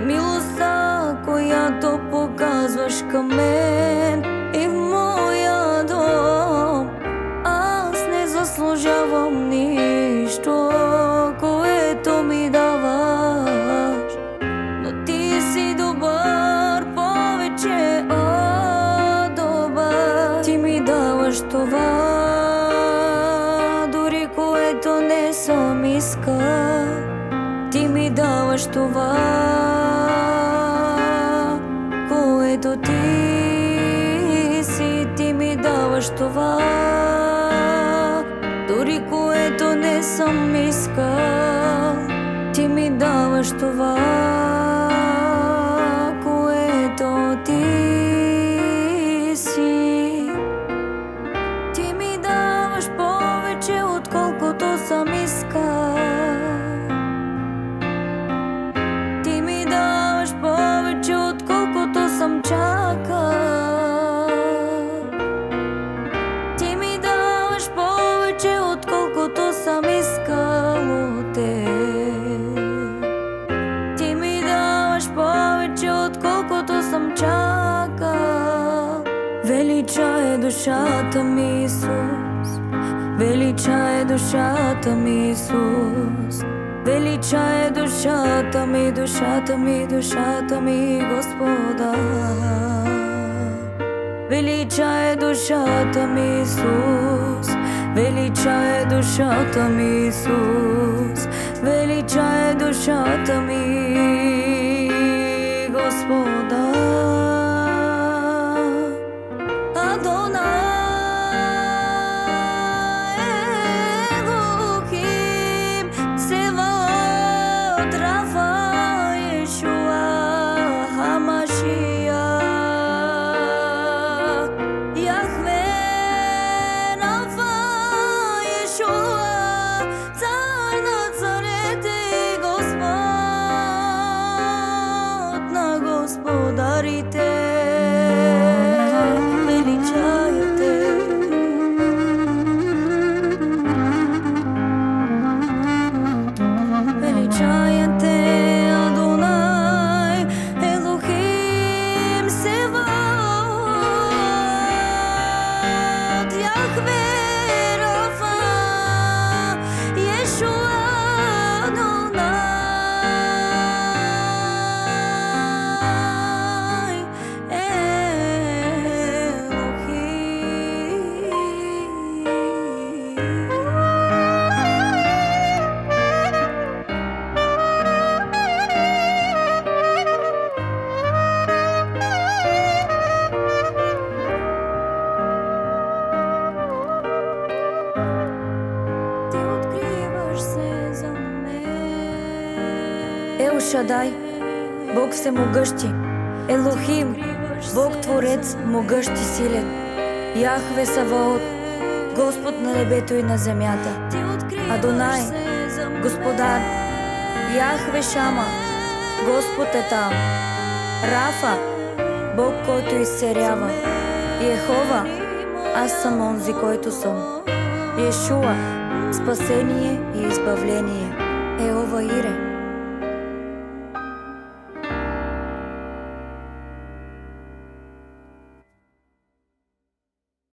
Милоста која то показваш кај мен и в моја дом. Аз не заслужавам ништо което ми даваш, но ти си добар, повече од добар. Ти ми даваш това, дури което не сум искал. Ти ми даваш това, което ти си. Ти ми даваш това, дури което не сум искал. Ти ми даваш това, което ти си. Ти ми даваш повече отколкото сум искал. Ти ми даваш повече отколкото сум чакал. Ти ми даваш повече отколкото сум искал од теб. Ти ми даваш повече отколкото сум чакал. Велича е душата ми, Исус. Велича е душата ми, Исус. Велича е душата ми, душата ми, душата ми, Господа. Велича е душата ми, Исус. Велича е душата ми, Исус. Велича е душата ми, Господа. Господарите величајат те. Величајат те, Адонај, Елохим Севаот, Јахве Рафа, Јешуа Ел Шадај, Бог всемогъщи, Елохим, Бог Творец, могъщ и силен, Јахве Саваот, Господ на небето и на земята, Адонај, Господар, Јахве Шама, Господ е там, Рафа, Бог който изцерява, Јехова, аз съм онзи който съм, Јешуа, спасение и избавление, Еова Ире,